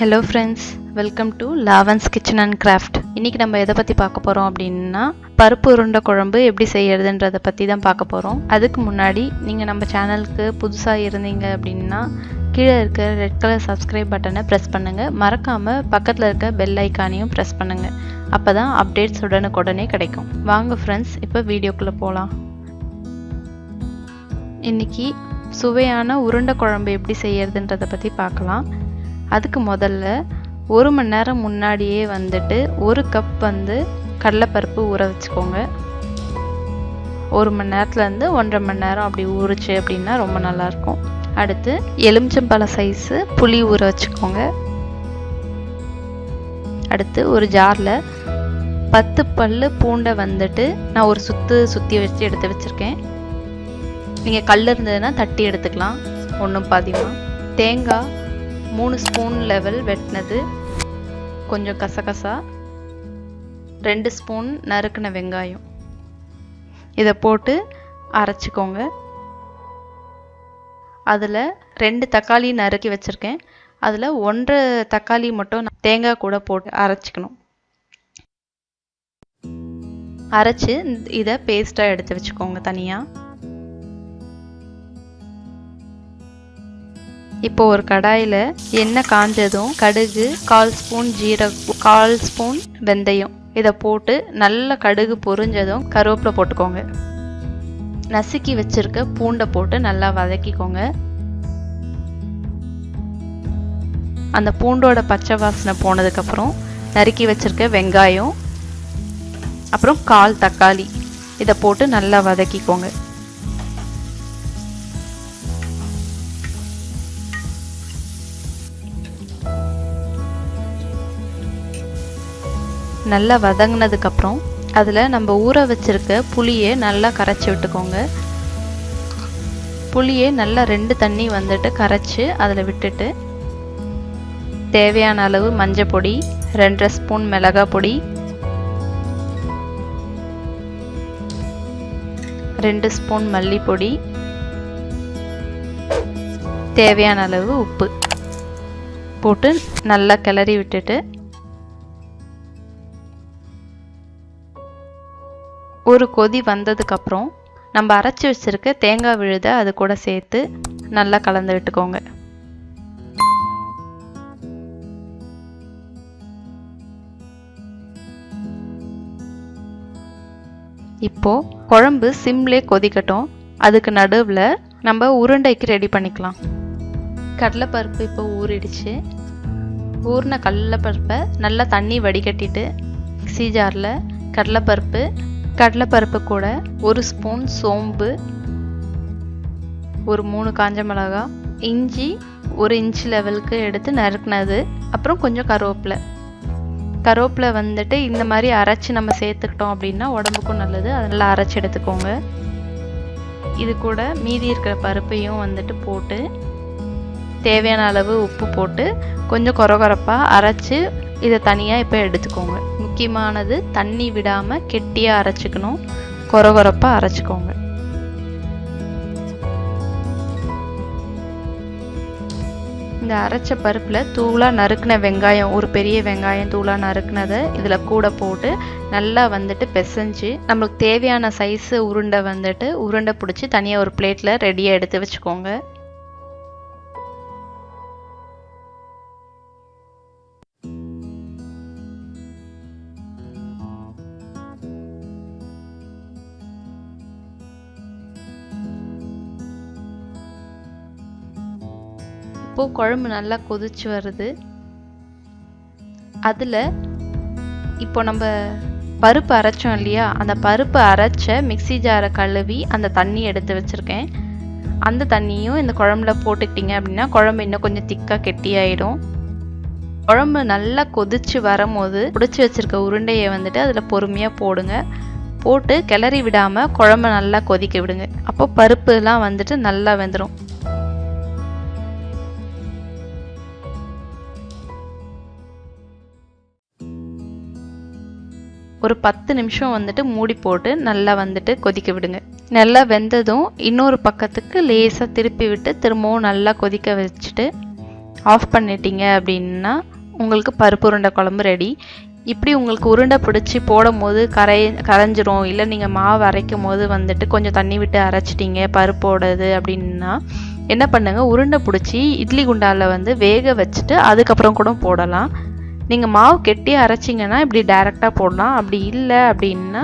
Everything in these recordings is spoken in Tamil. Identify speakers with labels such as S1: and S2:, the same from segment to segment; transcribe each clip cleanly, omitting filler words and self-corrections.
S1: Hello friends, welcome to Lavan's Kitchen and Craft. இன்னைக்கு நம்ம எதை பத்தி பார்க்க போறோம் அப்படின்னா பருப்பு உருண்டை குழம்பு எப்படி செய்யறதுன்றத பத்தி தான் பார்க்க போறோம். அதுக்கு முன்னாடி நீங்க நம்ம சேனலுக்கு புதுசா இருந்தீங்க அப்படின்னா கீழே இருக்க ரெட் கலர் சப்ஸ்கிரைப் பட்டனை பிரஸ் பண்ணுங்க. மறக்காம பக்கத்துல இருக்க பெல் ஐகானையும் பிரஸ் பண்ணுங்க. அப்பதான் அப்டேட்ஸ் உடனுக்குடனே கிடைக்கும். வாங்க ஃப்ரெண்ட்ஸ், இப்போ வீடியோக்குள்ள போலாம். இன்னைக்கு சுவையான உருண்டை குழம்பு எப்படி செய்யறதுன்றத பத்தி பார்க்கலாம். அதுக்கு முதல்ல 1 மணி நேரம் முன்னாடியே வந்துட்டு 1 கப் கடலைப்பருப்பு ஊற வச்சுக்கோங்க. 1 மணி நேரத்துலேருந்து 1.5 மணி நேரம் அப்படி ஊறுச்சு அப்படின்னா ரொம்ப நல்லாயிருக்கும். அடுத்து எலுமிச்சம்பழ சைஸு புளி ஊற வச்சுக்கோங்க. அடுத்து ஒரு ஜாரில் 10 பல்லு பூண்டை நான் ஒரு சுற்றி வச்சு எடுத்து வச்சுருக்கேன். நீங்கள் கல் இருந்ததுன்னா தட்டி எடுத்துக்கலாம், ஒன்றும் பாதிமா. தேங்காய் 3 ஸ்பூன் லெவல் வெட்டினது, கொஞ்சம் கசகசா, 2 ஸ்பூன் நறுக்கின வெங்காயம், இதை போட்டு அரைச்சிக்கோங்க. அதில் 2 தக்காளி நறுக்கி வச்சுருக்கேன். அதில் 1.5 தக்காளி மட்டும் தேங்காய் கூட போட்டு அரைச்சிக்கணும். அரைச்சி இதை பேஸ்ட்டாக எடுத்து வச்சுக்கோங்க தனியாக. இப்போ ஒரு கடாயில் எண்ணெய் காஞ்சதும் கடுகு, 1/4 ஸ்பூன் ஜீரகம், 1/4 ஸ்பூன் வெந்தயம் இதை போட்டு நல்லா கடுகு பொரிஞ்சதும் கருவேப்பிலை போட்டுக்கோங்க. நசுக்கி வச்சிருக்க பூண்டை போட்டு நல்லா வதக்கிக்கோங்க. அந்த பூண்டோட பச்சை வாசனை போனதுக்கப்புறம் நறுக்கி வச்சிருக்க வெங்காயம், அப்புறம் 1/4 தக்காளி இதை போட்டு நல்லா வதக்கிக்கோங்க. நல்லா வதங்கினதுக்கப்புறம் அதில் நம்ம ஊற வச்சிருக்க புளியை நல்லா கரைச்சி விட்டுக்கோங்க. புளியை நல்லா 2 தண்ணி கரைச்சி அதில் விட்டுட்டு தேவையான அளவு மஞ்சள் பொடி, 2.5 ஸ்பூன் மிளகாய் பொடி, 2 ஸ்பூன் மல்லிப்பொடி, தேவையான அளவு உப்பு போட்டு நல்லா கிளறி விட்டுட்டு ஒரு கொதி வந்ததுக்கப்புறம் நம்ம அரைச்சி வச்சிருக்க தேங்காய் விழுதை அது கூட சேர்த்து நல்லா கலந்து விட்டுக்கோங்க. இப்போ குழம்பு சிம்லே கொதிக்கட்டும். அதுக்கு நடுவில் நம்ம உருண்டைக்கு ரெடி பண்ணிக்கலாம். கடலைப்பருப்பு இப்போ ஊறிடுச்சு. ஊறின கடலைப்பருப்பை நல்லா தண்ணி வடிகட்டிட்டு மிக்ஸி ஜாரில் கடலைப்பருப்பு கூட 1 ஸ்பூன் சோம்பு, ஒரு 3 காஞ்ச மிளகாய், இஞ்சி 1 இன்ச் லெவலுக்கு எடுத்து நறுக்குனது, அப்புறம் கொஞ்சம் கருவேப்பிலை இந்த மாதிரி அரைச்சி நம்ம சேர்த்துக்கிட்டோம் அப்படின்னா உடம்புக்கும் நல்லது. அதெல்லாம் அரைச்சி எடுத்துக்கோங்க. இது கூட மீதி இருக்கிற பருப்பையும் போட்டு தேவையான அளவு உப்பு போட்டு கொஞ்சம் கொரகொரப்பாக அரைச்சி இதை தனியாக இப்போ எடுத்துக்கோங்க. முக்கியமானது தண்ணி விடாமல் கெட்டியாக அரைச்சிக்கணும், கொரகொரப்பாக அரைச்சிக்கோங்க. இந்த அரைச்ச பருப்பில் தூளாக நறுக்கின வெங்காயம், ஒரு பெரிய வெங்காயம் தூளாக நறுக்கினதை இதில் கூட போட்டு நல்லா பிசைஞ்சு நம்மளுக்கு தேவையான சைஸு உருண்டை பிடிச்சி தனியாக ஒரு பிளேட்டில் ரெடியாக எடுத்து வச்சுக்கோங்க. இப்போ குழம்பு நல்லா கொதிச்சு வருது. அதில் இப்போ நம்ம பருப்பு அரைச்சோம் இல்லையா, அந்த பருப்பு அரைச்ச மிக்ஸி ஜாரை கழுவி அந்த தண்ணி எடுத்து வச்சுருக்கேன். அந்த தண்ணியும் இந்த குழம்புல போட்டுக்கிட்டிங்க அப்படின்னா குழம்பு இன்னும் கொஞ்சம் திக்காக கெட்டியாயிடும். குழம்பு நல்லா கொதிச்சு வரும்போது பிடிச்சி வச்சுருக்க உருண்டையை அதில் பொறுமையாக போடுங்க. போட்டு கிளறி விடாமல் குழம்பு நல்லா கொதிக்க விடுங்க. அப்போ பருப்புலாம் நல்லா வெந்துடும். ஒரு 10 நிமிஷம் மூடி போட்டு நல்லா கொதிக்க விடுங்க. நல்லா வெந்ததும் இன்னொரு பக்கத்துக்கு லேசாக திருப்பி விட்டு திரும்பவும் நல்லா கொதிக்க வச்சுட்டு ஆஃப் பண்ணிட்டீங்க அப்படின்னா உங்களுக்கு பருப்பு உருண்டை குழம்பு ரெடி. இப்படி உங்களுக்கு உருண்டை பிடிச்சி போடும் போது கரைஞ்சிரும், இல்லை நீங்கள் மாவு அரைக்கும் போது வந்துட்டு கொஞ்சம் தண்ணி விட்டு அரைச்சிட்டிங்க பருப்போடது அப்படின்னா என்ன பண்ணுங்க, உருண்டை பிடிச்சி இட்லி குண்டாவில் வந்து வேக வச்சுட்டு அதுக்கப்புறம் கூட போடலாம். நீங்கள் மாவு கெட்டியாக அரைச்சிங்கன்னா இப்படி டைரெக்டாக போடலாம். அப்படி இல்லை அப்படின்னா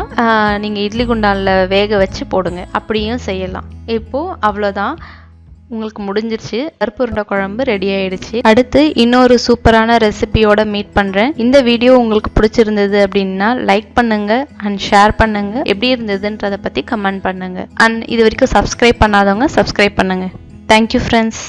S1: நீங்கள் இட்லி குண்டானில் வேக வச்சு போடுங்க, அப்படியும் செய்யலாம். இப்போது அவ்வளோதான், உங்களுக்கு முடிஞ்சிருச்சு. பருப்பு உருண்டை குழம்பு ரெடி ஆயிடுச்சு. அடுத்து இன்னொரு சூப்பரான ரெசிபியோட மீட் பண்ணுறேன். இந்த வீடியோ உங்களுக்கு பிடிச்சிருந்தது அப்படின்னா லைக் பண்ணுங்க அண்ட் ஷேர் பண்ணுங்க. எப்படி இருந்ததுன்றதை பற்றி கமெண்ட் பண்ணுங்க. அண்ட் இது வரைக்கும் சப்ஸ்கிரைப் பண்ணாதவங்க சப்ஸ்கிரைப் பண்ணுங்க. Thank you friends.